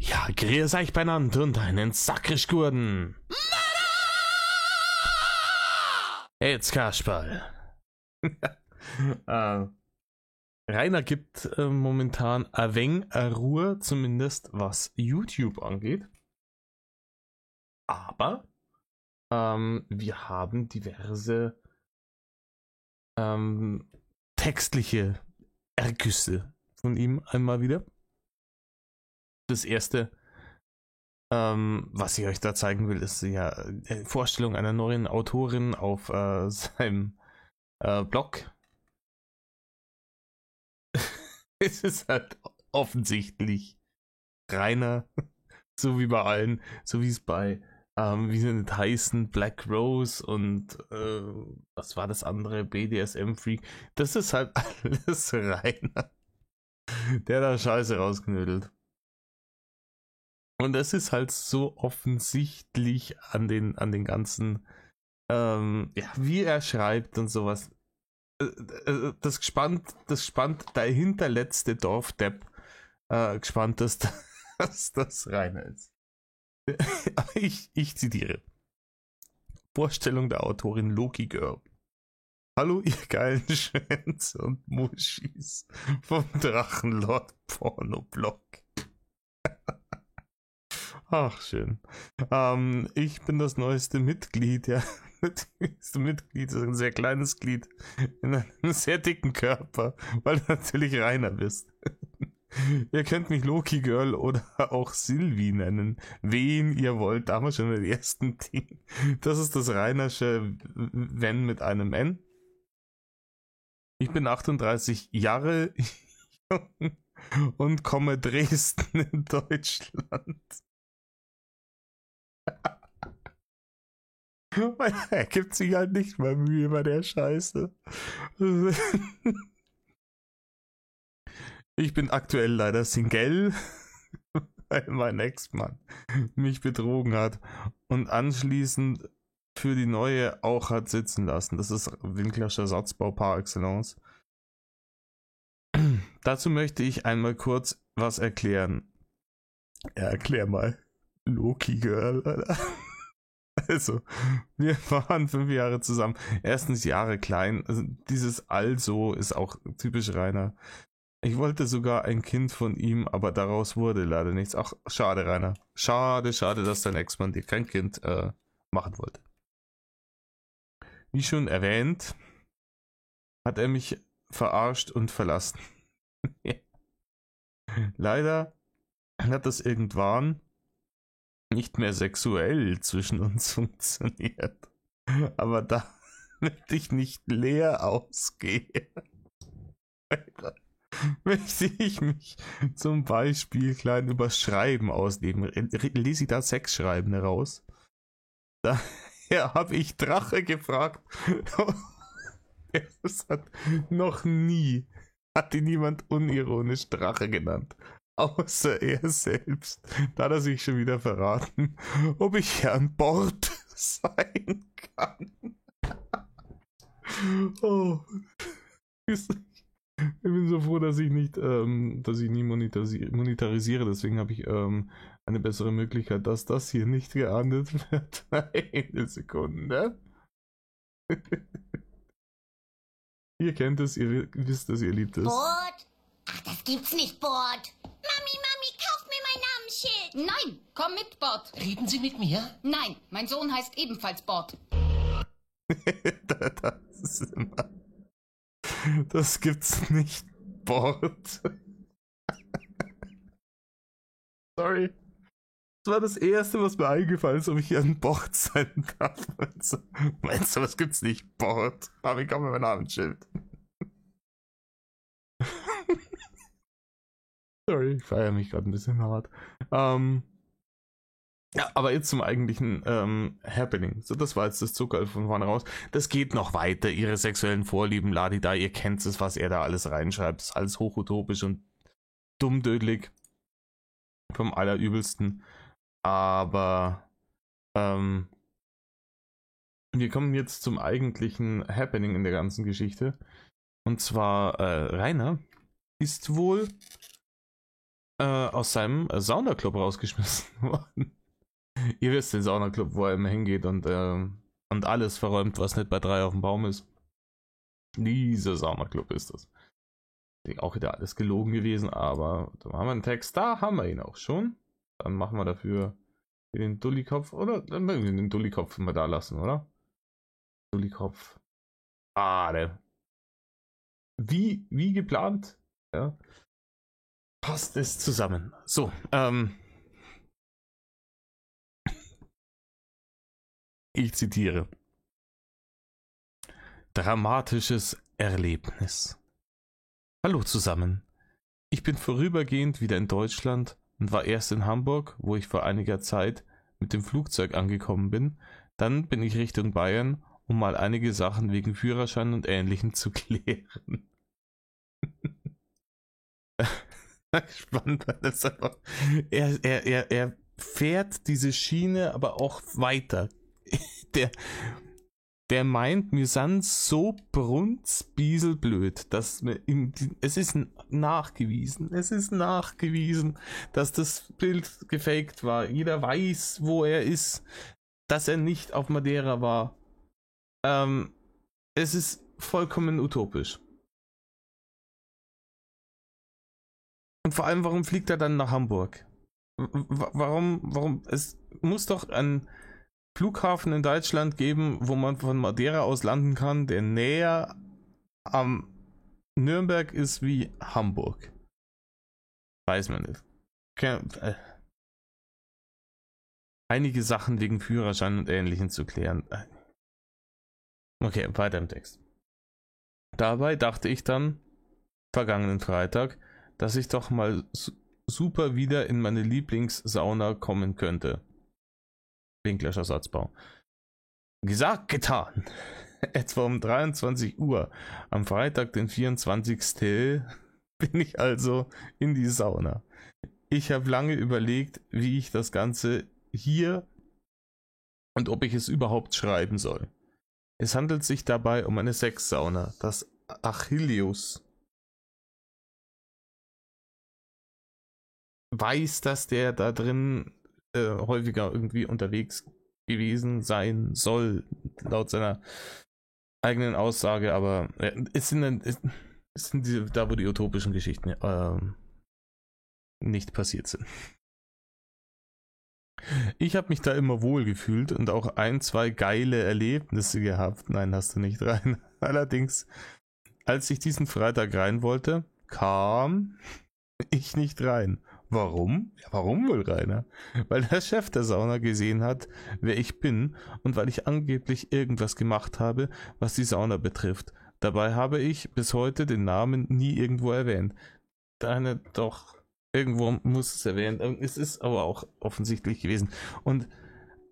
Ja, grüß euch benannt und einen Sackrisch Gurden. Jetzt Kasperl. Rainer gibt momentan ein wenig Ruhe, zumindest was YouTube angeht. Aber wir haben diverse textliche Ergüsse von ihm einmal wieder. Das erste, was ich euch da zeigen will, ist ja Vorstellung einer neuen Autorin auf seinem Blog. Es ist halt offensichtlich Rainer, so wie bei allen, so wie es bei, wie sie nicht heißen, Black Rose und was war das andere, BDSM Freak. Das ist halt alles Rainer, der da Scheiße rausknödelt. Und es ist halt so offensichtlich an den ganzen, ja, wie er schreibt und sowas. Das gespannt, der hinterletzte Dorfdepp, gespannt, dass das Rainer ist. Ich zitiere. Vorstellung der Autorin Loki Girl. Hallo, ihr geilen Schwänze und Muschis vom Drachenlord Pornoblog. Ach, schön. Ich bin das neueste Mitglied, ja. Das neueste Mitglied ist ein sehr kleines Glied in einem sehr dicken Körper, weil du natürlich Rainer bist. Ihr könnt mich Loki Girl oder auch Sylvie nennen. Wen ihr wollt, da haben wir schon den ersten Ding. Das ist das Rainersche Wenn mit einem N. Ich bin 38 Jahre jung und komme Dresden in Deutschland. Er gibt sich halt nicht mal Mühe bei der Scheiße. Ich bin aktuell leider Single, weil mein Ex-Mann mich betrogen hat und anschließend für die neue auch hat sitzen lassen. Das ist Winklerscher Satzbau par excellence. Dazu möchte ich einmal kurz was erklären. Ja, erklär mal. Loki Girl, Alter. Also, wir waren 5 Jahre zusammen. Erstens Jahre klein. Also dieses Also ist auch typisch Rainer. Ich wollte sogar ein Kind von ihm, aber daraus wurde leider nichts. Ach, schade, Rainer. Schade, dass dein Ex-Mann dir kein Kind machen wollte. Wie schon erwähnt, hat er mich verarscht und verlassen. Leider hat das irgendwann nicht mehr sexuell zwischen uns funktioniert. Aber damit ich nicht leer ausgehe, möchte ich mich zum Beispiel klein übers Schreiben ausleben. Lese ich da Sexschreiben heraus? Daher habe ich Drache gefragt. Das hat noch nie, hat ihn niemand unironisch Drache genannt. Außer er selbst. Da hat er sich schon wieder verraten, ob ich hier an Bord sein kann. Oh. Ich bin so froh, dass ich nicht, dass ich nie monetarisiere. Deswegen habe ich eine bessere Möglichkeit, dass das hier nicht geahndet wird. Eine Sekunde. Ihr kennt es, ihr wisst es, ihr liebt es. Bord? Ach, das gibt's nicht, Bord. Mami, kauf mir mein Namensschild. Nein, komm mit, Bord. Reden Sie mit mir? Nein, mein Sohn heißt ebenfalls Bord. Das ist immer... Das gibt's nicht, Bord. Sorry. Das war das Erste, was mir eingefallen ist, ob ich hier an Bord sein darf. Meinst du, was gibt's nicht, Bord? Aber ich komme mit meinem Namensschild. Sorry, ich feiere mich gerade ein bisschen hart. Ja, aber jetzt zum eigentlichen Happening. So, das war jetzt das Zuckerl von vorne raus. Das geht noch weiter. Ihre sexuellen Vorlieben, Ladida, ihr kennt es, was er da alles reinschreibt. Das ist alles hochutopisch und dummdödelig. Vom Allerübelsten. Aber wir kommen jetzt zum eigentlichen Happening in der ganzen Geschichte. Und zwar Rainer ist wohl aus seinem Saunaclub rausgeschmissen worden. Ihr wisst den Saunaclub, wo er immer hingeht und alles verräumt, was nicht bei 3 auf dem Baum ist. Dieser Saunaclub ist das. Auch wieder alles gelogen gewesen, aber da haben wir einen Text, da haben wir ihn auch schon. Dann machen wir dafür den Dullikopf, oder? Dann den Dullikopf mal da lassen, oder? Dullikopf. Der. Wie geplant, ja, passt es zusammen. So, ich zitiere. Dramatisches Erlebnis. Hallo zusammen. Ich bin vorübergehend wieder in Deutschland und war erst in Hamburg, wo ich vor einiger Zeit mit dem Flugzeug angekommen bin. Dann bin ich Richtung Bayern, um mal einige Sachen wegen Führerschein und Ähnlichem zu klären. Spannend, weil das einfach. Er fährt diese Schiene aber auch weiter. Der meint, wir sind so brunzbieselblöd, dass es ist nachgewiesen, dass das Bild gefaked war. Jeder weiß, wo er ist, dass er nicht auf Madeira war. Es ist vollkommen utopisch. Und vor allem, warum fliegt er dann nach Hamburg? Warum? Es muss doch ein Flughafen in Deutschland geben, wo man von Madeira aus landen kann, der näher am Nürnberg ist wie Hamburg. Weiß man nicht. Einige Sachen wegen Führerschein und Ähnlichem zu klären. Okay, weiter im Text. Dabei dachte ich dann, vergangenen Freitag, dass ich doch mal super wieder in meine Lieblingssauna kommen könnte. Blinklöscher Satzbau. Gesagt, getan. Etwa um 23 Uhr am Freitag, den 24. bin ich also in die Sauna. Ich habe lange überlegt, wie ich das Ganze hier und ob ich es überhaupt schreiben soll. Es handelt sich dabei um eine Sexsauna, das Achilleus. Weiß, dass der da drin häufiger irgendwie unterwegs gewesen sein soll, laut seiner eigenen Aussage, aber es sind da, wo die utopischen Geschichten nicht passiert sind. Ich habe mich da immer wohl gefühlt und auch 1, 2 geile Erlebnisse gehabt. Nein, hast du nicht rein. Allerdings, als ich diesen Freitag rein wollte, kam ich nicht rein. Warum? Ja, warum wohl, Rainer? Weil der Chef der Sauna gesehen hat, wer ich bin und weil ich angeblich irgendwas gemacht habe, was die Sauna betrifft. Dabei habe ich bis heute den Namen nie irgendwo erwähnt. Doch, irgendwo muss es erwähnt. Es ist aber auch offensichtlich gewesen. Und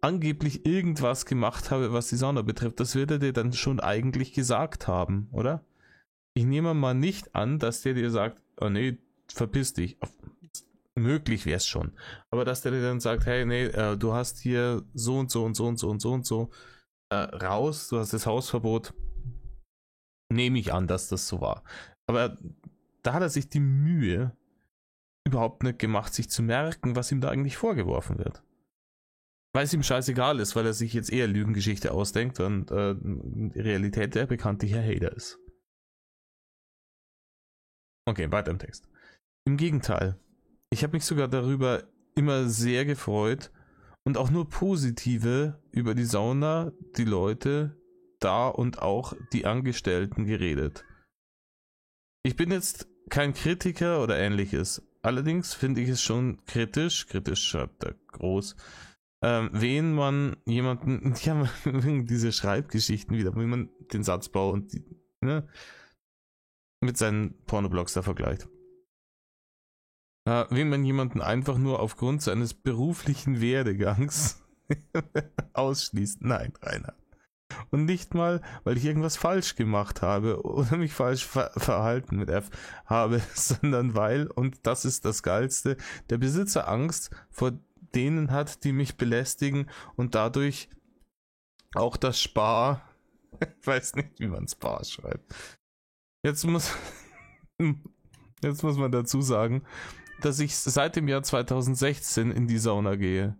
angeblich irgendwas gemacht habe, was die Sauna betrifft, das wird er dir dann schon eigentlich gesagt haben, oder? Ich nehme mal nicht an, dass der dir sagt, oh nee, verpiss dich. Möglich wäre es schon. Aber dass der dir dann sagt, hey, nee, du hast hier so und so und so und so und so und so raus, du hast das Hausverbot, nehme ich an, dass das so war. Aber da hat er sich die Mühe überhaupt nicht gemacht, sich zu merken, was ihm da eigentlich vorgeworfen wird. Weil es ihm scheißegal ist, weil er sich jetzt eher Lügengeschichte ausdenkt und die Realität der bekanntliche Hater ist. Okay, weiter im Text. Im Gegenteil. Ich habe mich sogar darüber immer sehr gefreut und auch nur positive über die Sauna, die Leute da und auch die Angestellten geredet. Ich bin jetzt kein Kritiker oder ähnliches. Allerdings finde ich es schon kritisch schreibt er groß, wen man jemanden, ja, diese Schreibgeschichten wieder, wie man den Satzbau und die, ne, mit seinen Pornoblogs da vergleicht. Wenn man jemanden einfach nur aufgrund seines beruflichen Werdegangs ausschließt. Nein, Rainer. Und nicht mal, weil ich irgendwas falsch gemacht habe oder mich falsch verhalten mit F habe, sondern weil, und das ist das Geilste, der Besitzer Angst vor denen hat, die mich belästigen und dadurch auch das Spar, ich weiß nicht, wie man Spar schreibt. Jetzt muss man dazu sagen, dass ich seit dem Jahr 2016 in die Sauna gehe.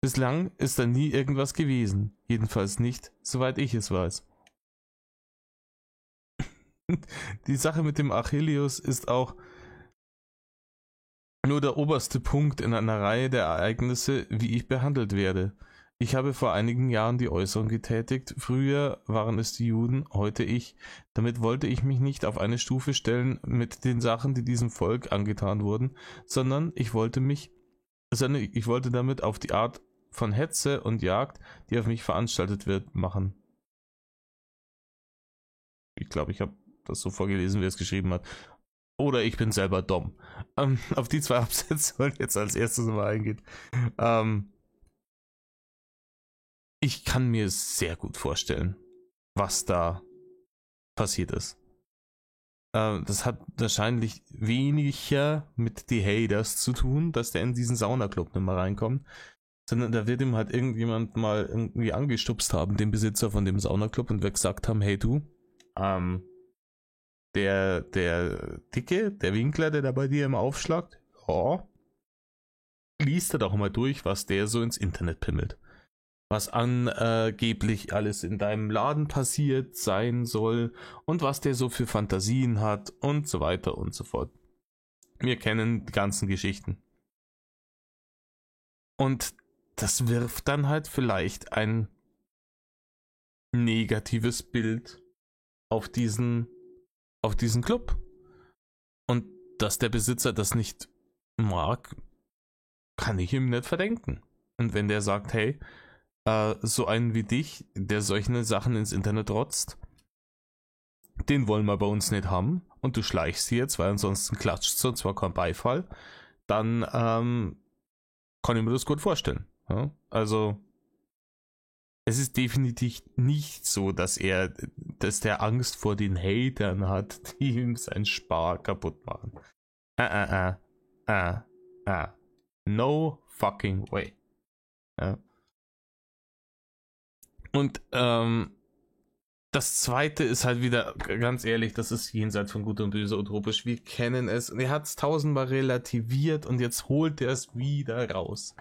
Bislang ist da nie irgendwas gewesen. Jedenfalls nicht, soweit ich es weiß. Die Sache mit dem Achilleus ist auch nur der oberste Punkt in einer Reihe der Ereignisse, wie ich behandelt werde. Ich habe vor einigen Jahren die Äußerung getätigt, früher waren es die Juden, heute ich. Damit wollte ich mich nicht auf eine Stufe stellen mit den Sachen, die diesem Volk angetan wurden, sondern ich wollte damit auf die Art von Hetze und Jagd, die auf mich veranstaltet wird, machen. Ich glaube, ich habe das so vorgelesen, wie er es geschrieben hat. Oder ich bin selber dumm. Auf die zwei Absätze wollen jetzt als erstes mal eingehen. Ich kann mir sehr gut vorstellen, was da passiert ist. Das hat wahrscheinlich weniger mit die Haters zu tun, dass der in diesen Saunaclub nicht mehr reinkommt, sondern da wird ihm halt irgendjemand mal irgendwie angestupst haben, den Besitzer von dem Saunaclub, und wir gesagt haben, hey du, der Dicke, der Winkler, der da bei dir immer aufschlagt, ja, liest er doch mal durch, was der so ins Internet pimmelt. Was angeblich alles in deinem Laden passiert sein soll und was der so für Fantasien hat und so weiter und so fort. Wir kennen die ganzen Geschichten. Und das wirft dann halt vielleicht ein negatives Bild auf diesen Club. Und dass der Besitzer das nicht mag, kann ich ihm nicht verdenken. Und wenn der sagt, hey, so einen wie dich, der solche Sachen ins Internet rotzt, den wollen wir bei uns nicht haben und du schleichst hier jetzt, weil ansonsten klatscht und zwar kein Beifall, dann kann ich mir das gut vorstellen. Ja? Also es ist definitiv nicht so, dass der Angst vor den Hatern hat, die ihm seinen Spar kaputt machen. No fucking way. Ja. Und das zweite ist halt wieder, ganz ehrlich, das ist jenseits von Gut und Böse utopisch. Wir kennen es und er hat es tausendmal relativiert und jetzt holt er es wieder raus.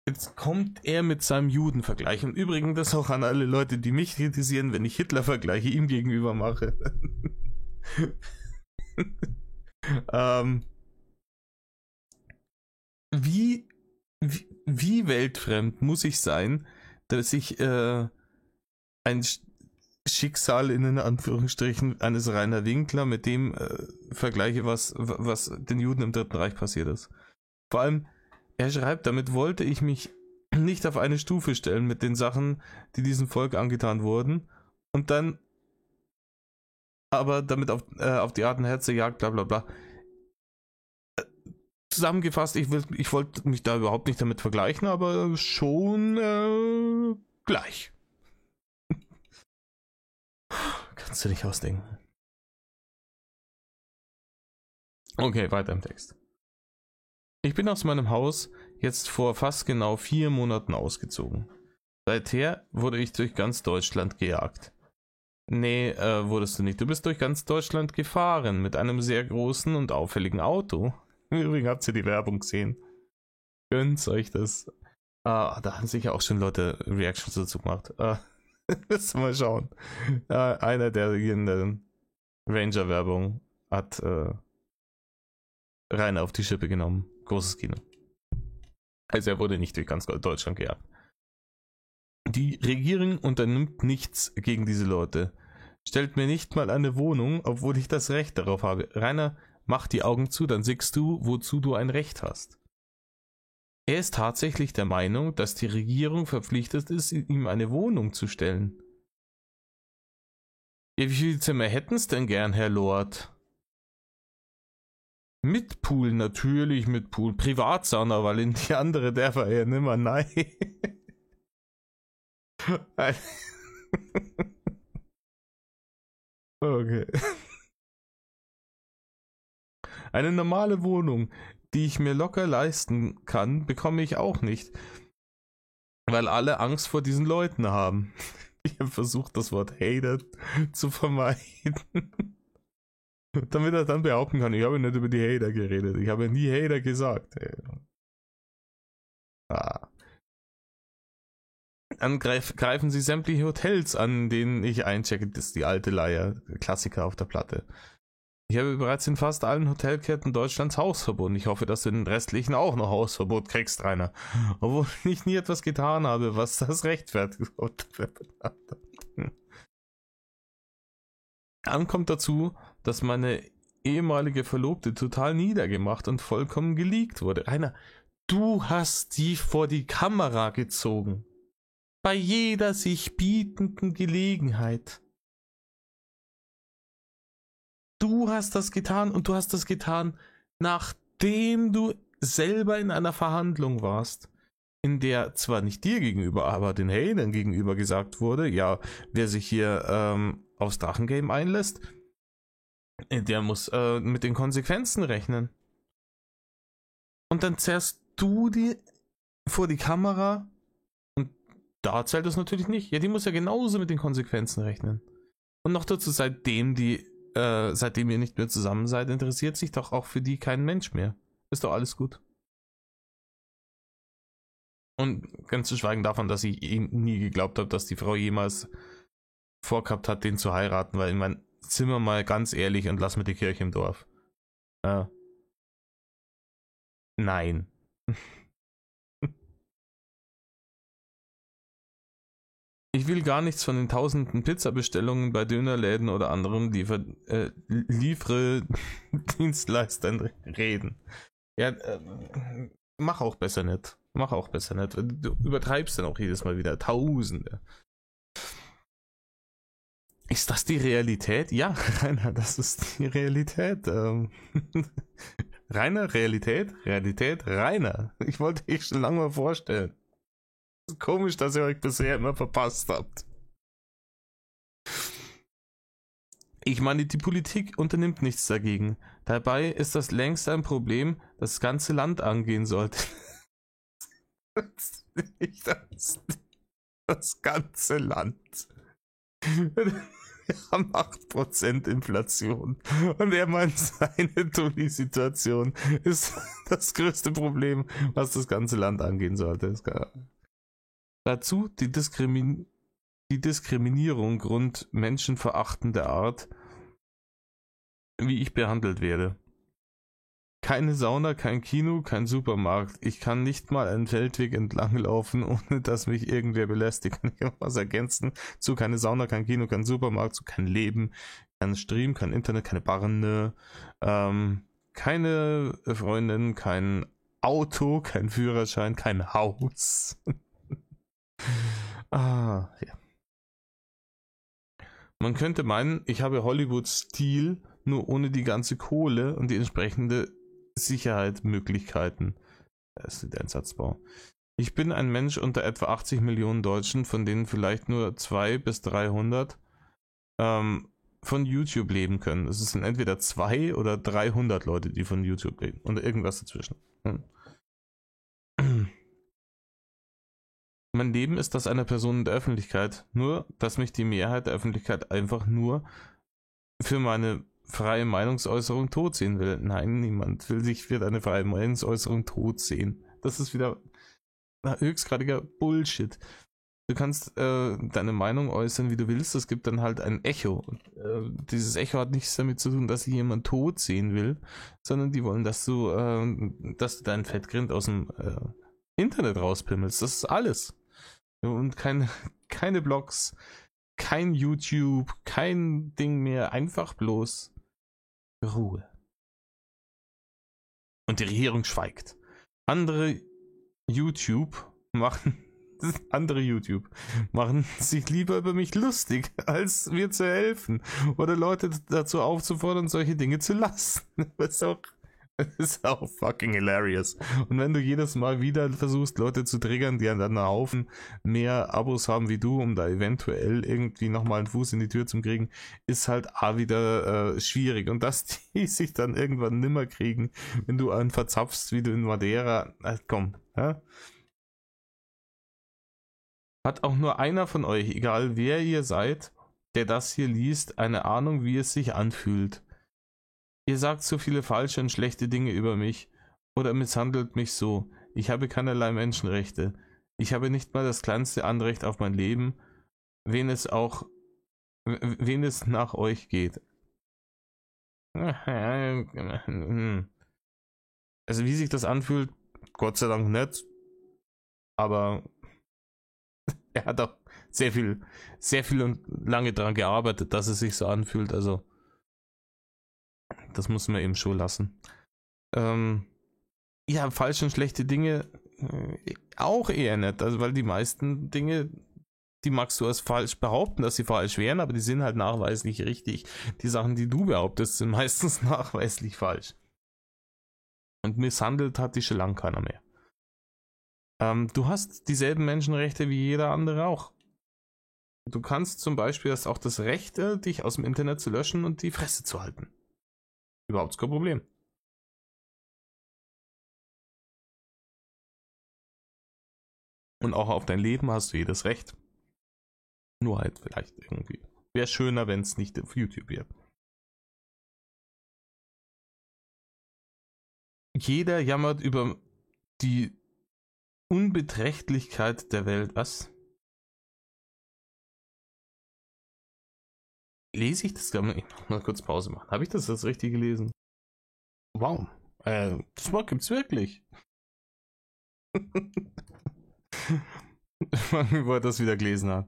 Jetzt kommt er mit seinem Judenvergleich. Und übrigens das auch an alle Leute, die mich kritisieren, wenn ich Hitler-Vergleiche ihm gegenüber mache. Wie weltfremd muss ich sein, dass ich ein Schicksal in Anführungsstrichen eines Rainer Winkler mit dem vergleiche, was den Juden im Dritten Reich passiert ist. Vor allem, er schreibt, damit wollte ich mich nicht auf eine Stufe stellen mit den Sachen, die diesem Volk angetan wurden, und dann aber damit auf die Art und Herze jagt, bla bla bla. Zusammengefasst, ich wollte mich da überhaupt nicht damit vergleichen, aber schon gleich. Kannst du nicht ausdenken. Okay, weiter im Text. Ich bin aus meinem Haus jetzt vor fast genau 4 Monaten ausgezogen. Seither wurde ich durch ganz Deutschland gejagt. Nee, wurdest du nicht. Du bist durch ganz Deutschland gefahren mit einem sehr großen und auffälligen Auto. Übrigens habt ihr die Werbung gesehen. Gönnt euch das. Da haben sicher auch schon Leute Reactions dazu gemacht. Müssen wir mal schauen. Einer der regierenden Ranger-Werbung hat Rainer auf die Schippe genommen. Großes Kino. Also er wurde nicht durch ganz Deutschland gejagt. Die Regierung unternimmt nichts gegen diese Leute. Stellt mir nicht mal eine Wohnung, obwohl ich das Recht darauf habe. Rainer, mach die Augen zu, dann siehst du, wozu du ein Recht hast. Er ist tatsächlich der Meinung, dass die Regierung verpflichtet ist, ihm eine Wohnung zu stellen. Ja, wie viele Zimmer hätten's denn gern, Herr Lord? Mit Pool, natürlich mit Pool. Privatsauna, weil in die andere darf er ja nimmer, nein. Okay. Eine normale Wohnung, die ich mir locker leisten kann, bekomme ich auch nicht. Weil alle Angst vor diesen Leuten haben. Ich habe versucht, das Wort Hater zu vermeiden. Damit er dann behaupten kann, ich habe nicht über die Hater geredet. Ich habe nie Hater gesagt. Dann greifen sie sämtliche Hotels an, in denen ich einchecke. Das ist die alte Leier, Klassiker auf der Platte. Ich habe bereits in fast allen Hotelketten Deutschlands Hausverbot. Ich hoffe, dass du in den restlichen auch noch Hausverbot kriegst, Rainer. Obwohl ich nie etwas getan habe, was das rechtfertigt. Dann kommt dazu, dass meine ehemalige Verlobte total niedergemacht und vollkommen geleakt wurde. Rainer, du hast die vor die Kamera gezogen. Bei jeder sich bietenden Gelegenheit. Du hast das getan und du hast das getan, nachdem du selber in einer Verhandlung warst, in der zwar nicht dir gegenüber, aber den Hatern gegenüber gesagt wurde, ja, wer sich hier aufs Drachengame einlässt, der muss mit den Konsequenzen rechnen. Und dann zerrst du die vor die Kamera und da zählt das natürlich nicht. Ja, die muss ja genauso mit den Konsequenzen rechnen. Und noch dazu, seitdem ihr nicht mehr zusammen seid, interessiert sich doch auch für die kein Mensch mehr. Ist doch alles gut. Und ganz zu schweigen davon, dass ich nie geglaubt habe, dass die Frau jemals vorgehabt hat, den zu heiraten, weil ich meine, sind wir mal ganz ehrlich und lass mir die Kirche im Dorf. Nein. Ich will gar nichts von den tausenden Pizzabestellungen bei Dönerläden oder anderen Lieferdienstleistern reden. Ja, mach auch besser nicht. Du übertreibst dann auch jedes Mal wieder Tausende. Ist das die Realität? Ja, Rainer, das ist die Realität. Rainer, Realität, Rainer. Ich wollte dich schon lange mal vorstellen. Komisch, dass ihr euch bisher immer verpasst habt. Ich meine, die Politik unternimmt nichts dagegen. Dabei ist das längst ein Problem, das das ganze Land angehen sollte. Das ganze Land. Wir haben 8% Inflation. Und er meint, seine Toni-Situation ist das größte Problem, was das ganze Land angehen sollte. Dazu die Diskriminierung rund menschenverachtender Art, wie ich behandelt werde. Keine Sauna, kein Kino, kein Supermarkt. Ich kann nicht mal einen Feldweg entlang laufen, ohne dass mich irgendwer belästigt. Kann ich noch was ergänzen? Zu keine Sauna, kein Kino, kein Supermarkt, zu kein Leben, kein Stream, kein Internet, keine Barne, keine Freundin, kein Auto, kein Führerschein, kein Haus. Ja. Man könnte meinen, ich habe Hollywood-Stil, nur ohne die ganze Kohle und die entsprechende Sicherheit, Möglichkeiten. Das ist der Einsatzbau. Ich bin ein Mensch unter etwa 80 Millionen Deutschen, von denen vielleicht nur 200 bis 300 von YouTube leben können. Es sind entweder 200 oder 300 Leute, die von YouTube leben. Und irgendwas dazwischen. Mein Leben ist das einer Person in der Öffentlichkeit, nur dass mich die Mehrheit der Öffentlichkeit einfach nur für meine freie Meinungsäußerung tot sehen will. Nein, niemand wird eine freie Meinungsäußerung tot sehen. Das ist wieder höchstgradiger Bullshit. Du kannst deine Meinung äußern, wie du willst. Es gibt dann halt ein Echo. Dieses Echo hat nichts damit zu tun, dass sie jemand tot sehen will, sondern die wollen, dass du deinen Fettgrind aus dem Internet rauspimmelst. Das ist alles. Und keine Blogs, kein YouTube, kein Ding mehr, einfach bloß Ruhe. Und die Regierung schweigt. Andere YouTube machen sich lieber über mich lustig, als mir zu helfen oder Leute dazu aufzufordern, solche Dinge zu lassen. Das ist auch fucking hilarious. Und wenn du jedes Mal wieder versuchst, Leute zu triggern, die dann einen Haufen mehr Abos haben wie du, um da eventuell irgendwie nochmal einen Fuß in die Tür zu kriegen, ist halt wieder schwierig. Und dass die sich dann irgendwann nimmer kriegen, wenn du einen verzapfst, wie du in Madeira, komm, ja? Hat auch nur einer von euch, egal wer ihr seid, der das hier liest, eine Ahnung, wie es sich anfühlt? Ihr sagt so viele falsche und schlechte Dinge über mich oder misshandelt mich so. Ich habe keinerlei Menschenrechte. Ich habe nicht mal das kleinste Anrecht auf mein Leben, wen es nach euch geht. Also wie sich das anfühlt, Gott sei Dank nicht. Aber er hat auch sehr viel und lange daran gearbeitet, dass es sich so anfühlt. Also das muss man eben schon lassen. Ja, falsche und schlechte Dinge auch eher nicht. Also weil die meisten Dinge, die magst du als falsch behaupten, dass sie falsch wären, aber die sind halt nachweislich richtig. Die Sachen, die du behauptest, sind meistens nachweislich falsch. Und misshandelt hat die schon lange keiner mehr. Du hast dieselben Menschenrechte wie jeder andere auch. Du kannst zum Beispiel, hast auch das Recht, dich aus dem Internet zu löschen und die Fresse zu halten. Überhaupt kein Problem. Und auch auf dein Leben hast du jedes Recht. Nur halt vielleicht irgendwie. Wäre schöner, wenn es nicht auf YouTube wäre. Jeder jammert über die Unbeträchtlichkeit der Welt. Was? Lese ich das? Ich muss mal kurz Pause machen. Habe ich das jetzt richtig gelesen? Wow. Das Wort gibt's wirklich. Wo er das wieder gelesen hat.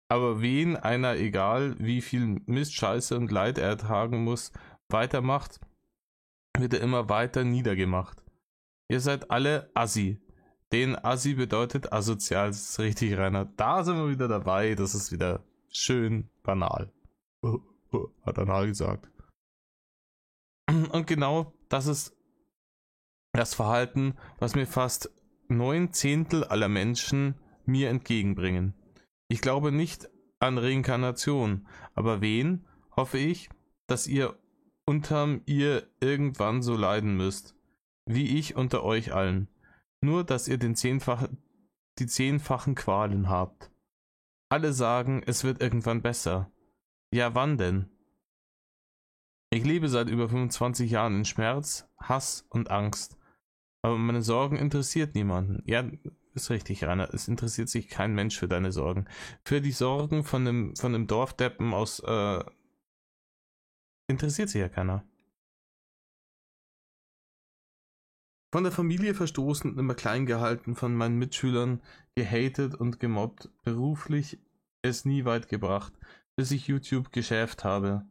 Aber wen einer, egal wie viel Mist, Scheiße und Leid er ertragen muss, weitermacht, wird er immer weiter niedergemacht. Ihr seid alle Assi. Den Assi bedeutet asozial. Das ist richtig, Rainer. Da sind wir wieder dabei. Das ist wieder schön banal. Hat Anal gesagt. Und genau das ist das Verhalten, was mir fast 9/10 aller Menschen mir entgegenbringen. Ich glaube nicht an Reinkarnation, aber wen hoffe ich, dass ihr unterm ihr irgendwann so leiden müsst, wie ich unter euch allen. Nur, dass ihr die 10-fachen Qualen habt. Alle sagen, es wird irgendwann besser. Ja, wann denn? Ich lebe seit über 25 Jahren in Schmerz, Hass und Angst. Aber meine Sorgen interessiert niemanden. Ja, ist richtig, Rainer. Es interessiert sich kein Mensch für deine Sorgen. Für die Sorgen von einem Dorfdeppen aus interessiert sich ja keiner. Von der Familie verstoßen und immer klein gehalten, von meinen Mitschülern gehatet und gemobbt, beruflich es nie weit gebracht, bis ich YouTube geschäft habe.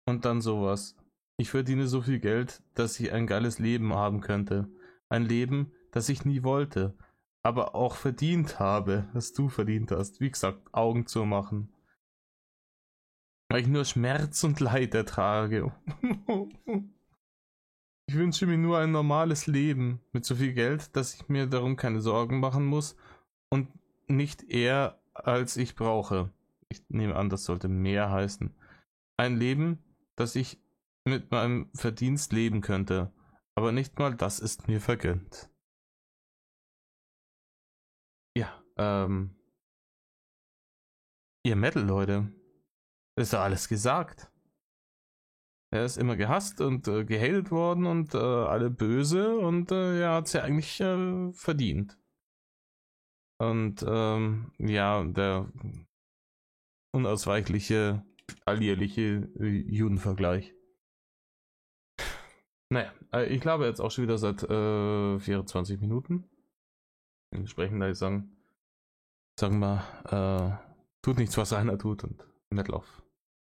Und dann sowas. Ich verdiene so viel Geld, dass ich ein geiles Leben haben könnte. Ein Leben, das ich nie wollte, aber auch verdient habe, was du verdient hast. Wie gesagt, Augen zu machen. Weil ich nur Schmerz und Leid ertrage. Ich wünsche mir nur ein normales Leben mit so viel Geld, dass ich mir darum keine Sorgen machen muss und nicht eher als ich brauche. Ich nehme an, das sollte mehr heißen. Ein Leben, dass ich mit meinem Verdienst leben könnte, aber nicht mal das ist mir vergönnt. Ja, ihr Metal-Leute, ist ja alles gesagt. Er ist immer gehasst und gehatet worden und alle böse und er hat es ja eigentlich verdient. Und ja, der unausweichliche, alljährliche Judenvergleich. Naja, ich glaube jetzt auch schon wieder seit 24 Minuten. Entsprechend sagen wir, tut nichts, was einer tut und Metal auf